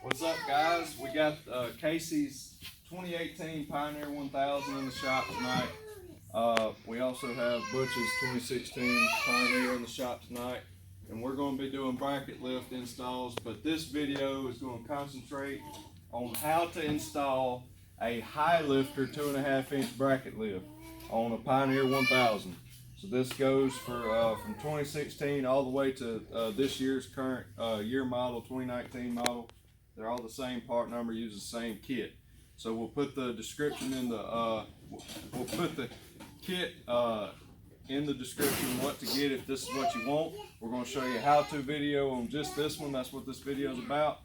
What's up, guys? We got Casey's 2018 Pioneer 1000 in the shop tonight. We also have Butch's 2016 Pioneer in the shop tonight. And we're going to be doing bracket lift installs, but this video is going to concentrate on how to install a Highlifter 2.5 inch bracket lift on a Pioneer 1000. So this goes for from 2016 all the way to this year's current year model, 2019 model. They're all the same part number, use the same kit. So we'll put the description in the we'll put the kit in the description what to get if this is what you want. We're going to show you a how-to video on just this one. That's what this video is about.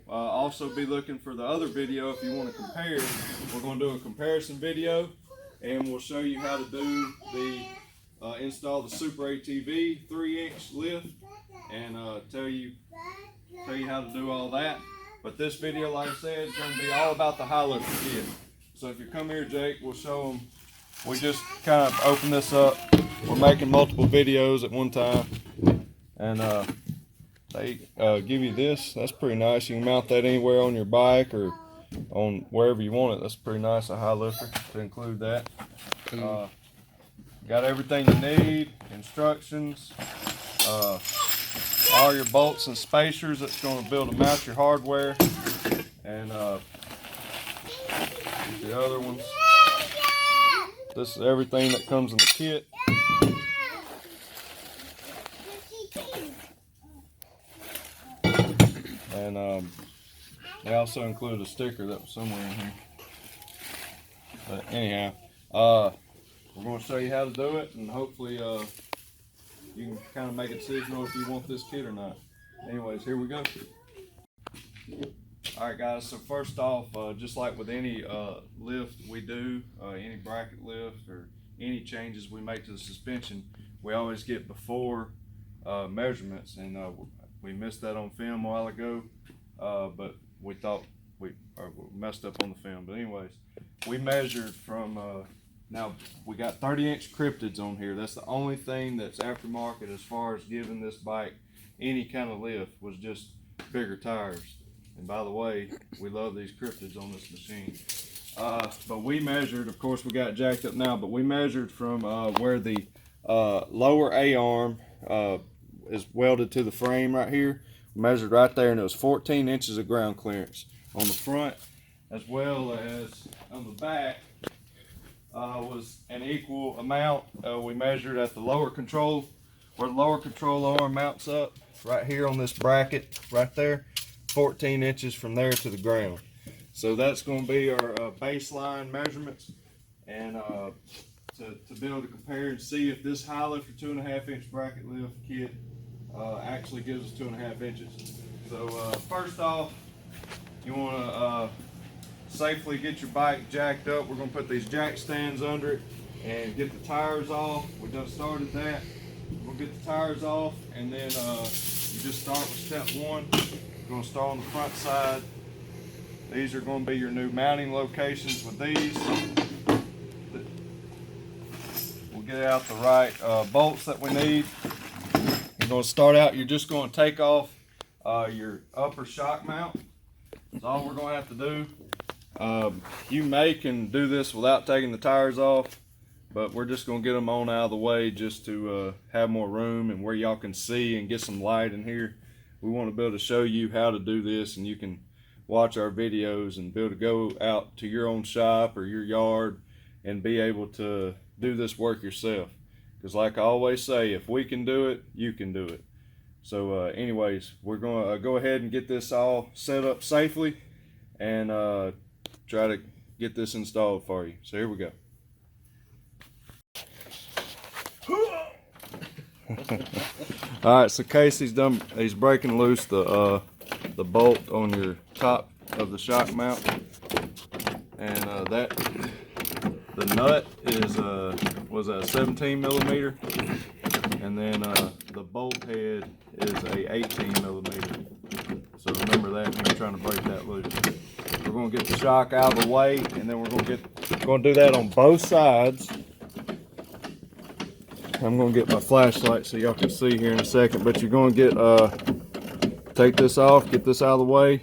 Also be looking for the other video if you want to compare. We're going to do a comparison video, and we'll show you how to do the install the Super ATV 3-inch lift, and tell you how to do all that. But this video, like I said, is going to be all about the Highlifter kit. So if you come here, Jake, we'll show them. We just kind of open this up. We're making multiple videos at one time, and they give you this. That's pretty nice. You can mount that anywhere on your bike or on wherever you want it. That's pretty nice, a Highlifter, to include that. Got everything you need, instructions, all your bolts and spacers that's going to be able to mount your hardware, and the other ones. This is everything that comes in the kit. And they also include a sticker that was somewhere in here. But anyhow, we're going to show you how to do it, and hopefully you can kind of make a decision on if you want this kit or not. Anyways, here we go. Alright guys, so first off, just like with any lift we do, any bracket lift or any changes we make to the suspension, we always get before measurements, and we missed that on film a while ago, but we thought we messed up on the film. But anyways, we measured from, now we got 30-inch cryptids on here. That's the only thing that's aftermarket as far as giving this bike any kind of lift, was just bigger tires. And by the way, we love these cryptids on this machine. But we measured, of course we got it jacked up now, but we measured from where the lower A-arm is welded to the frame right here. We measured right there, and it was 14 inches of ground clearance on the front, as well as on the back was an equal amount. We measured at the lower control, where the lower control arm mounts up, right here on this bracket, right there. 14 inches from there to the ground. So that's going to be our baseline measurements, and to be able to compare and see if this Highlifter 2.5 inch bracket lift kit actually gives us 2.5 inches. So first off, you want to safely get your bike jacked up. We're going to put these jack stands under it and get the tires off. We done started that. We'll get the tires off, and then you just start with step one. You're going to start on the front side. These are going to be your new mounting locations with these. We'll get out the right bolts that we need. You're going to start out, you're just going to take off your upper shock mount. That's all we're going to have to do. You can do this without taking the tires off, but we're just going to get them on out of the way just to have more room and where y'all can see and get some light in here. We want to be able to show you how to do this, and you can watch our videos and be able to go out to your own shop or your yard and be able to do this work yourself. Because like I always say, if we can do it, you can do it. So anyways, we're going to go ahead and get this all set up safely and try to get this installed for you. So here we go. Alright, so Casey's breaking loose the bolt on your top of the shock mount, and the nut is was a 17 millimeter, and then the bolt head is a 18 millimeter. So remember that when you're trying to break that loose. We're going to get the shock out of the way, and then we're going to do that on both sides. I'm going to get my flashlight so y'all can see here in a second, but you're going to take this off, get this out of the way,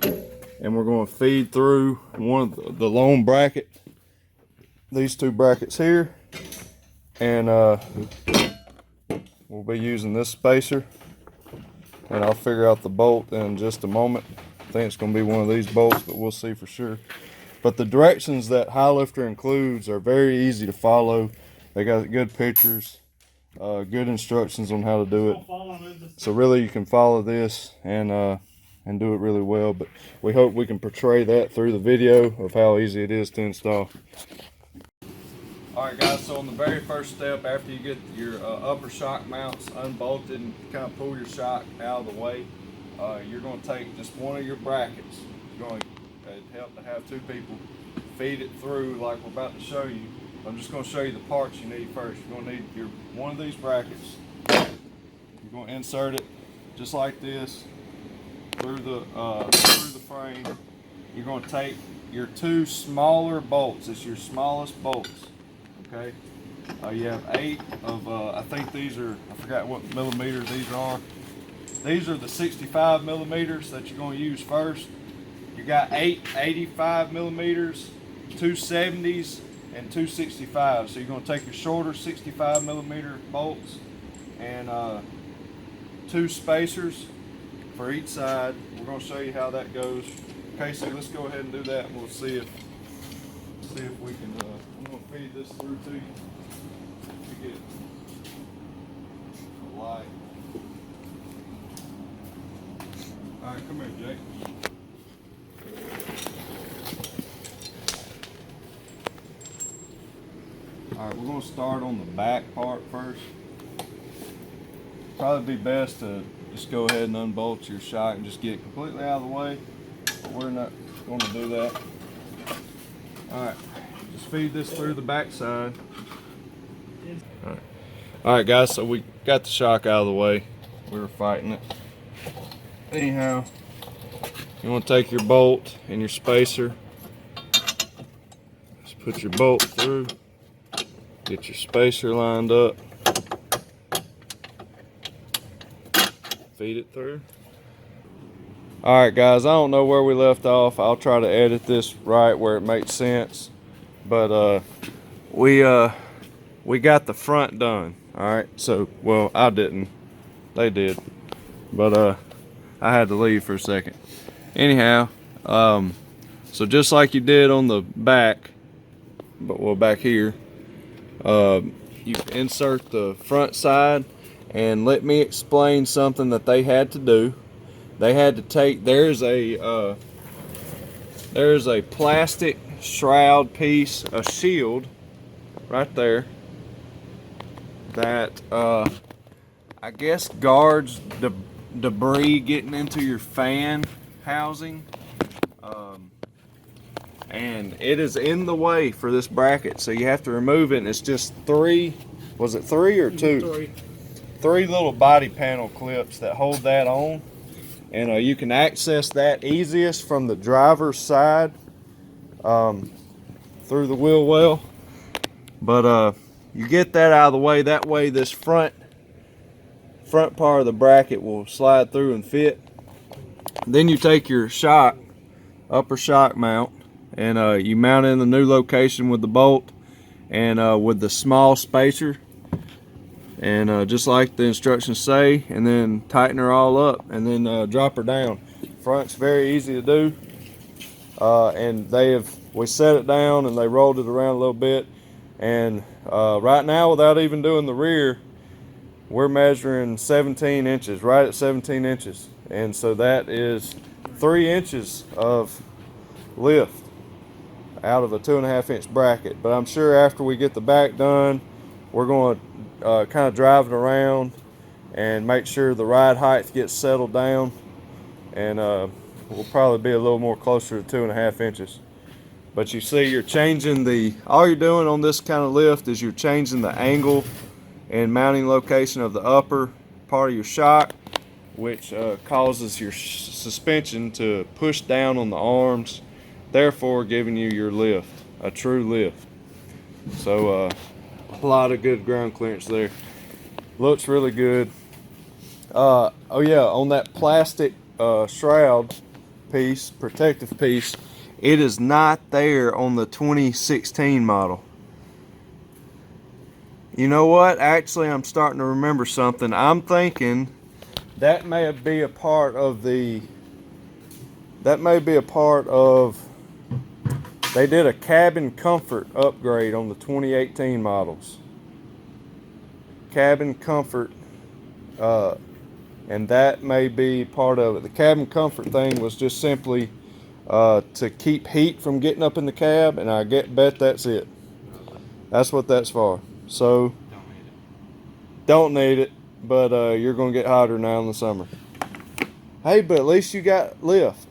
and we're going to feed through one of the long bracket, these two brackets here, and we'll be using this spacer, and I'll figure out the bolt in just a moment. I think it's going to be one of these bolts, but we'll see for sure. But the directions that Highlifter includes are very easy to follow. They got good pictures, good instructions on how to do it. So really you can follow this and do it really well. But we hope we can portray that through the video of how easy it is to install. Alright guys, so on the very first step, after you get your upper shock mounts unbolted and kind of pull your shock out of the way, you're going to take just one of your brackets. You're going to help to have two people feed it through like we're about to show you. I'm just going to show you the parts you need first. You're going to need one of these brackets. You're going to insert it just like this through the frame. You're going to take your two smaller bolts. It's your smallest bolts. Okay. You have 8 of I think these are, I forgot what millimeters these are. These are the 65 millimeters that you're going to use first. You got 8 85 millimeters, 2 70s, and 2 65s. So you're going to take your shorter 65 millimeter bolts and 2 spacers for each side. We're going to show you how that goes. Okay, so let's go ahead and do that, and we'll see if we can. I'm going to feed this through to you to get a light. All right, come here, Jake. Alright, we're going to start on the back part first. Probably be best to just go ahead and unbolt your shock and just get it completely out of the way, but we're not going to do that. Alright, just feed this through the back side. Alright guys, so we got the shock out of the way. We were fighting it. Anyhow, you want to take your bolt and your spacer. Just put your bolt through. Get your spacer lined up. Feed it through. Alright guys, I don't know where we left off. I'll try to edit this right where it makes sense. But we got the front done. Alright, so well I didn't. They did. But I had to leave for a second. Anyhow, so just like you did on the back, but well back here, you insert the front side, and let me explain something that they had to do. They had to take, there's a plastic shroud piece, a shield right there that I guess guards the debris getting into your fan housing, and it is in the way for this bracket, so you have to remove it. And it's just 3, was it 3 or 2? 3 little body panel clips that hold that on, and you can access that easiest from the driver's side through the wheel well. But you get that out of the way, that way this front part of the bracket will slide through and fit. Then you take your shock, upper shock mount, and you mount it in the new location with the bolt and with the small spacer, and just like the instructions say, and then tighten her all up, and then drop her down. Front's very easy to do, and we set it down and they rolled it around a little bit, and right now, without even doing the rear, we're measuring 17 inches, right at 17 inches. And so that is 3 inches of lift out of a 2.5 inch bracket. But I'm sure after we get the back done, we're going to kind of drive it around and make sure the ride height gets settled down. And we'll probably be a little more closer to 2.5 inches. But you see, you're changing all you're doing on this kind of lift is you're changing the angle and mounting location of the upper part of your shock, which causes your suspension to push down on the arms, therefore giving you your lift, a true lift. So a lot of good ground clearance there. Looks really good. Oh yeah, on that plastic shroud, piece, protective piece. It is not there on the 2016 model. You know what? Actually, I'm starting to remember something. I'm thinking that may be a part of the, they did a cabin comfort upgrade on the 2018 models. Cabin comfort, and that may be part of it. The cabin comfort thing was just simply to keep heat from getting up in the cab, and I bet that's it. That's what that's for. So don't need it, but you're gonna get hotter now in the summer. Hey, but at least you got lift.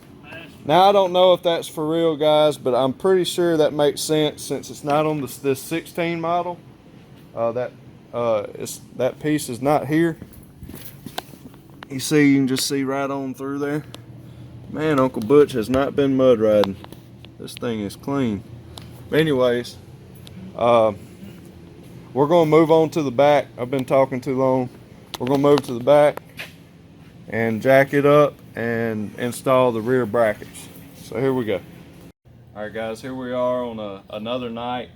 Now I don't know if that's for real, guys, but I'm pretty sure that makes sense since it's not on this 16 model. That piece is not here. You see, you can just see right on through there. Man, Uncle Butch has not been mud riding. This thing is clean. But anyways, we're gonna move on to the back. I've been talking too long. We're gonna move to the back and jack it up and install the rear brackets. So here we go. All right, guys, here we are on another night.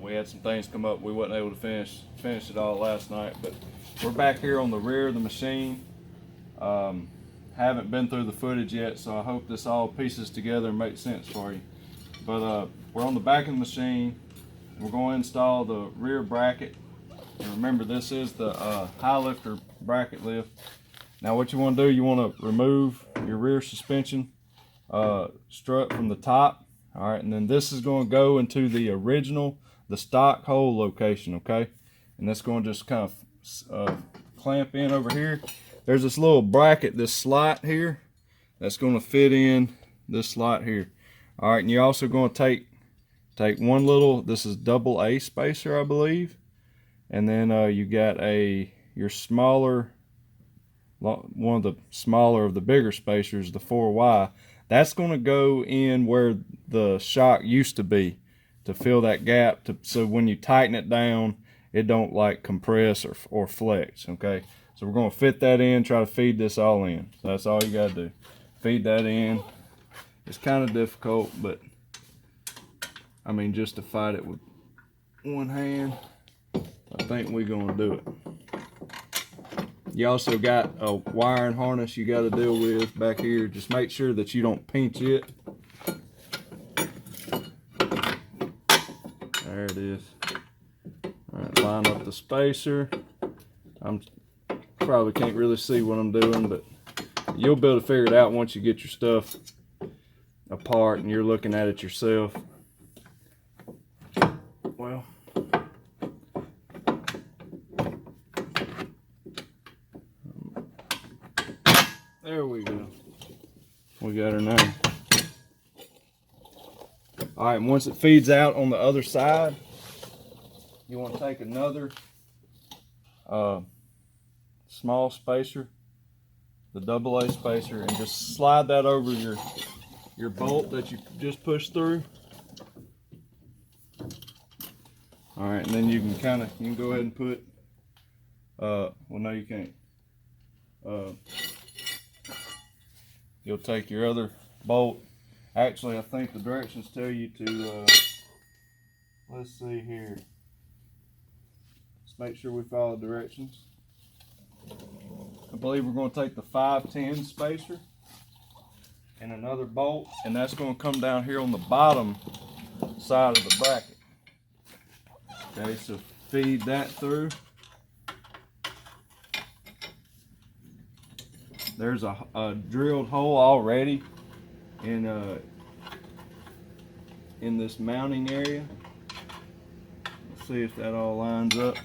We had some things come up. We wasn't able to finish it all last night, but we're back here on the rear of the machine. Haven't been through the footage yet, so I hope this all pieces together and makes sense for you. But we're on the back of the machine. We're going to install the rear bracket. And remember, this is the Highlifter bracket lift. Now what you want to do, you want to remove your rear suspension strut from the top. All right, and then this is going to go into the stock hole location, okay? And that's going to just kind of clamp in over here. There's this little bracket, this slot here, that's going to fit in this slot here. All right, and you're also going to take one little, this is double A spacer, I believe, and then you got your smaller, one of the smaller of the bigger spacers, the 4Y. That's going to go in where the shock used to be to fill that gap, so when you tighten it down, it don't like compress or flex, okay? So we're going to fit that in, try to feed this all in. So that's all you got to do. Feed that in. It's kind of difficult, but I mean, just to fight it with one hand, I think we're going to do it. You also got a wiring harness you got to deal with back here. Just make sure that you don't pinch it. There it is. All right, line up the spacer. Probably can't really see what I'm doing, but you'll be able to figure it out once you get your stuff apart and you're looking at it yourself. Well, there we go. We got her now. All right, and once it feeds out on the other side, you want to take another small spacer, the double A spacer, and just slide that over your bolt that you just pushed through. All right, and then you can go ahead and put, well, no, you can't. You'll take your other bolt. Actually, I think the directions tell you to, let's see here. Let's make sure we follow directions. I believe we're going to take the 510 spacer and another bolt, and that's going to come down here on the bottom side of the bracket. Okay, so feed that through. There's a drilled hole already in this mounting area. Let's see if that all lines up.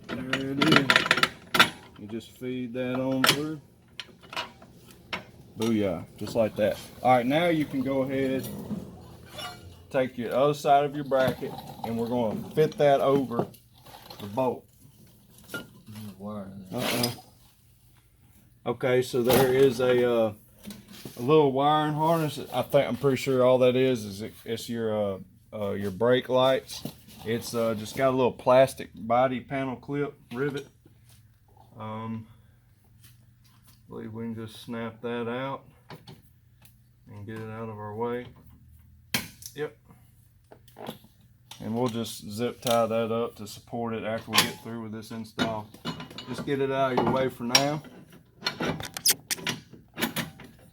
There it is. You just feed that on through. Booyah, just like that. All right, now you can go ahead, take your other side of your bracket, and we're going to fit that over the bolt. Okay, so there is a little wiring harness. I'm pretty sure all that is it's your brake lights. It's just got a little plastic body panel clip rivet. I believe we can just snap that out and get it out of our way. Yep. And we'll just zip tie that up to support it after we get through with this install. Just get it out of your way for now.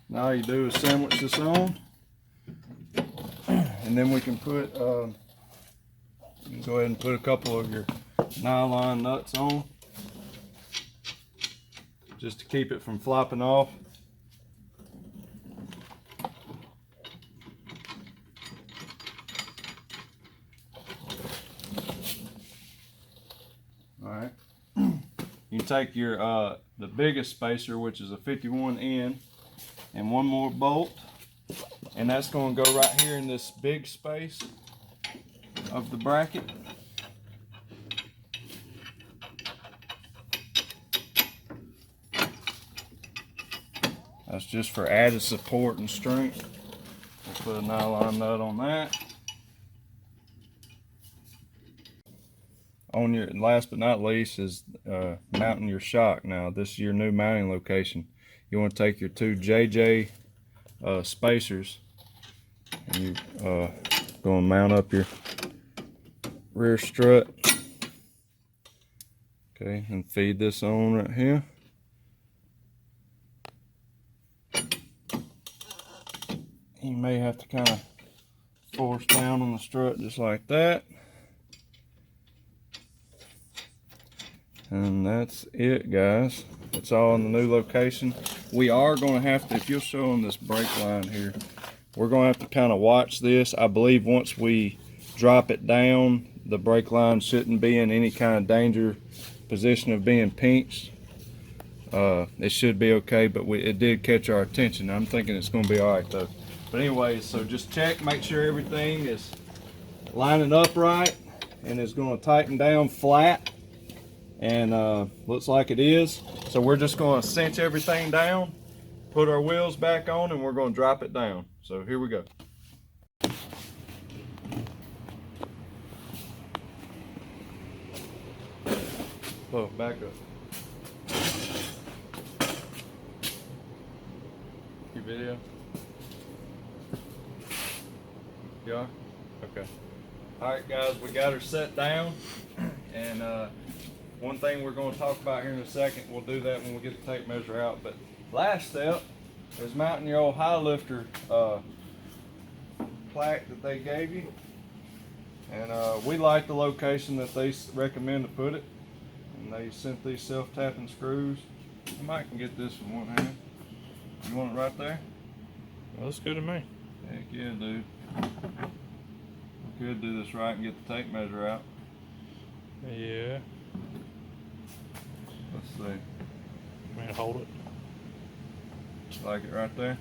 Now all you do is sandwich this on, and then we can put, you can go ahead and put a couple of your nylon nuts on, just to keep it from flopping off. All right. You take your the biggest spacer, which is a 51N, and one more bolt, and that's going to go right here in this big space of the bracket. That's just for added support and strength. We'll put a nylon nut on that. On your, last but not least, is mounting your shock. Now this is your new mounting location. You want to take your two JJ spacers, and you go and mount up your rear strut. Okay, and feed this on right here. You may have to kind of force down on the strut just like that. And that's it, guys. It's all in the new location. We are going to have to, if you'll show them this brake line here, we're going to have to kind of watch this. I believe once we drop it down, the brake line shouldn't be in any kind of danger position of being pinched. It should be okay, but it did catch our attention. I'm thinking it's going to be all right though. But anyway, so just check, make sure everything is lining up right and is going to tighten down flat. And looks like it is. So we're just going to cinch everything down, put our wheels back on, and we're going to drop it down. So here we go. Oh, back up. Your video? You are? Okay. Alright guys, we got her set down, and one thing we're going to talk about here in a second, we'll do that when we get the tape measure out, but last step is mounting your old Highlifter plaque that they gave you. And we like the location that they recommend to put it, and they sent these self-tapping screws. I might can get this in one hand. You want it right there? Well, that's good to me. Heck yeah, dude. We could do this right and get the tape measure out. Yeah. Let's see. Man, hold it. Like it right there?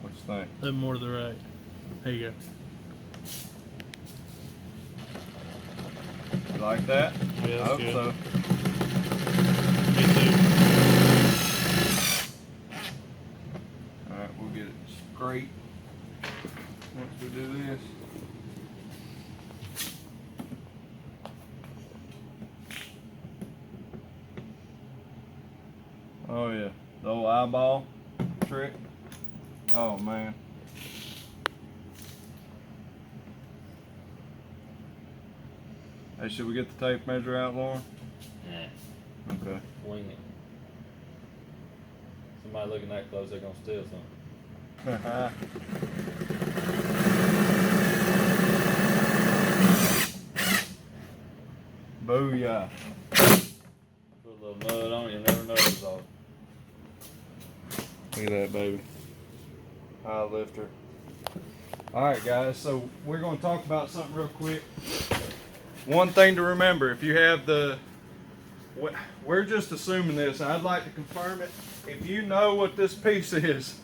What you think? A little more to the right. There you go. You like that? Yeah, that's I hope good. so. Me too. Alright, we'll get it straight once we do this. Oh yeah, the old eyeball trick. Oh man. Hey, should we get the tape measure out, Lauren? Nah, Okay. wing it. Somebody looking that close, they're gonna steal something. Booyah. Put a little mud on it, you never know it's off. Look at that, baby. Highlifter. Alright guys, so we're going to talk about something real quick. One thing to remember, if you have the, we're just assuming this, and I'd like to confirm it. If you know what this piece is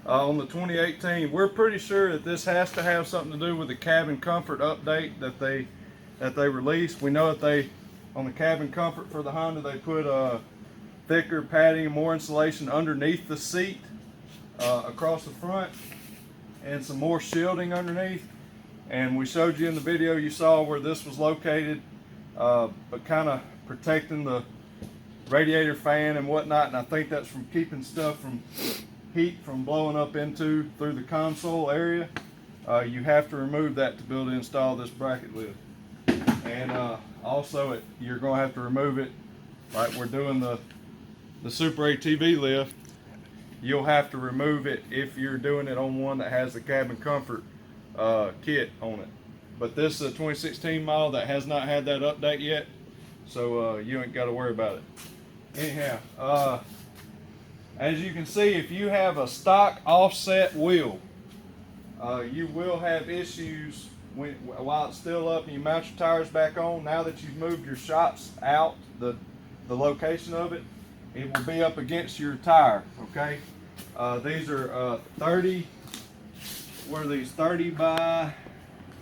on the 2018, we're pretty sure that this has to have something to do with the cabin comfort update that they released. We know that they, on the cabin comfort for the Honda, they put thicker padding and more insulation underneath the seat across the front, and some more shielding underneath. and we showed you in the video, you saw where this was located, but kind of protecting the radiator fan and whatnot, and I think that's from keeping stuff from heat from blowing up into through the console area. You have to remove that to be able to install this bracket lift. And also you're going to have to remove it like we're doing the Super ATV lift. You'll have to remove it if you're doing it on one that has the cabin comfort kit on it. But this is a 2016 model that has not had that update yet, so you ain't got to worry about it. Anyhow, as you can see, if you have a stock offset wheel, you will have issues while it's still up and you mount your tires back on. Now that you've moved your shocks out, the location of it, it will be up against your tire, okay? These are 30, what are these, 30 by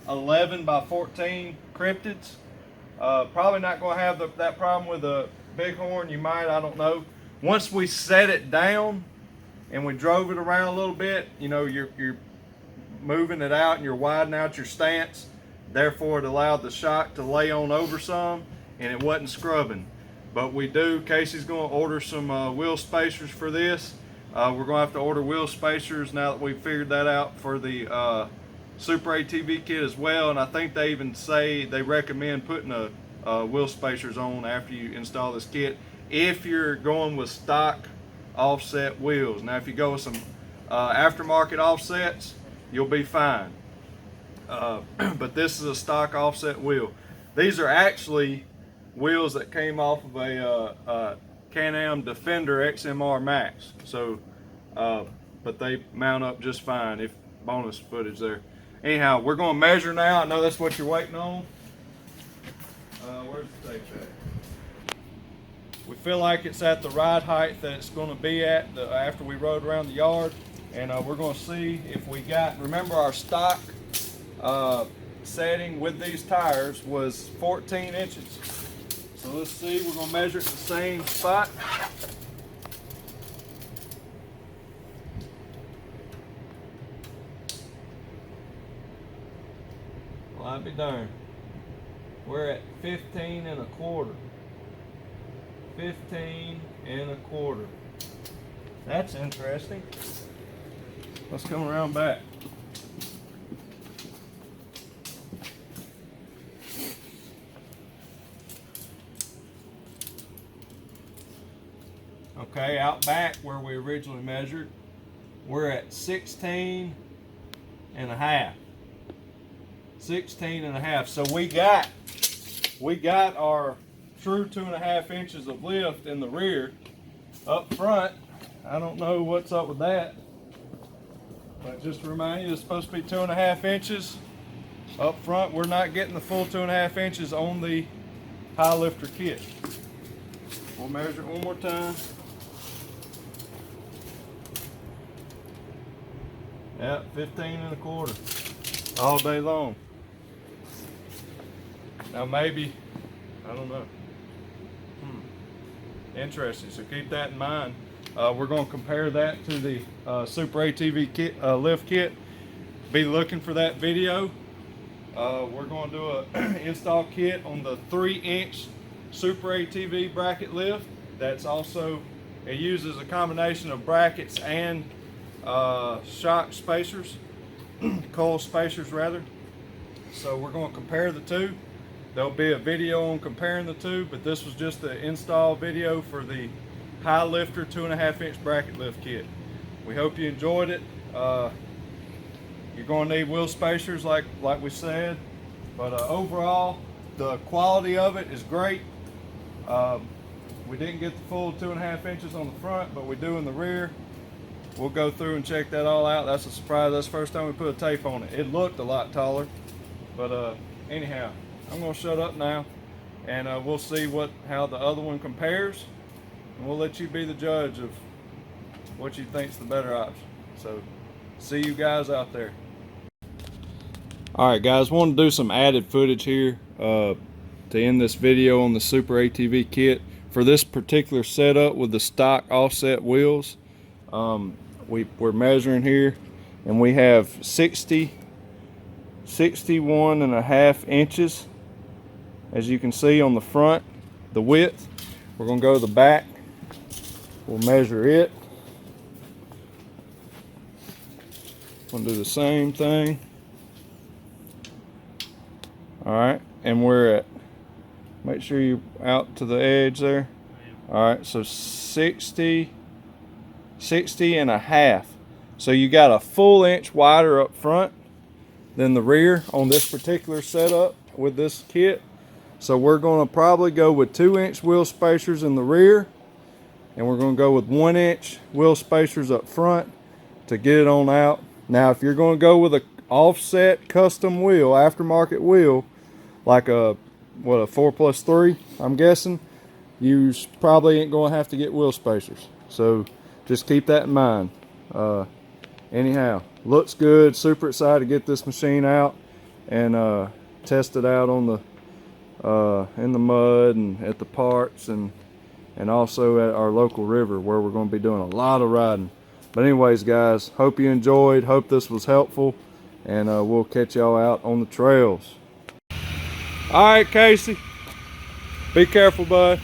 11 by 14 cryptids. Probably not going to have that problem with a bighorn. You might, I don't know. Once we set it down and we drove it around a little bit, you know, you're moving it out and you're widening out your stance. Therefore, it allowed the shock to lay on over some and it wasn't scrubbing. But we do, Casey's going to order some wheel spacers for this. We're going to have to order wheel spacers now that we've figured that out for the Super ATV kit as well. And I think they even say they recommend putting wheel spacers on after you install this kit if you're going with stock offset wheels. Now if you go with some aftermarket offsets, you'll be fine. But this is a stock offset wheel. These are actually wheels that came off of a Can-Am Defender XMR Max. So, but they mount up just fine. If bonus footage there. Anyhow, we're going to measure now. I know that's what you're waiting on. Where's the tape at? We feel like it's at the ride height that it's going to be at after we rode around the yard. And we're going to see if we got, remember our stock setting with these tires was 14 inches. So let's see, we're going to measure it the same spot. Well, I'd be darned. We're at 15 and a quarter. 15 and a quarter. That's interesting. Let's come around back. Okay, out back where we originally measured, we're at 16 and a half. 16 and a half. So we got our true 2.5 inches of lift in the rear. Up front, I don't know what's up with that. But just to remind you, it's supposed to be 2.5 inches. Up front, we're not getting the full 2.5 inches on the Highlifter kit. We'll measure it one more time. Yep, 15 and a quarter. All day long. Now maybe, I don't know. Interesting, so keep that in mind. We're going to compare that to the Super ATV kit, lift kit. Be looking for that video. We're going to do an install kit on the 3-inch Super ATV bracket lift. That's also, it uses a combination of brackets and shock spacers, coil spacers rather. So we're going to compare the two. There'll be a video on comparing the two, but this was just the install video for the Highlifter 2.5 inch bracket lift kit. We hope you enjoyed it. You're going to need wheel spacers like we said, but overall the quality of it is great. We didn't get the full 2.5 inches on the front, but we do in the rear. We'll go through and check that all out. That's a surprise. That's the first time we put a tape on it. It looked a lot taller, but anyhow, I'm going to shut up now, and we'll see how the other one compares, and we'll let you be the judge of what you think's the better option. So, see you guys out there. All right, guys, wanted to do some added footage here to end this video on the Super ATV kit for this particular setup with the stock offset wheels. We're measuring here, and we have 60 61.5 inches. As you can see on the front, the width. We're gonna go to the back. We'll measure it. We'll do the same thing. All right, and we're at, make sure you're out to the edge there. All right, so 60.5. So you got a full inch wider up front than the rear on this particular setup with this kit. So we're gonna probably go with 2-inch wheel spacers in the rear, and we're gonna go with 1-inch wheel spacers up front to get it on out. Now, if you're gonna go with a offset custom wheel, aftermarket wheel, like a 4+3, I'm guessing, you probably ain't gonna have to get wheel spacers. So just keep that in mind. Anyhow, looks good. Super excited to get this machine out and test it out on the in the mud and at the parks, and also at our local river where we're going to be doing a lot of riding. But anyways, guys, hope you enjoyed. Hope this was helpful, and we'll catch y'all out on the trails. All right, Casey, be careful, bud.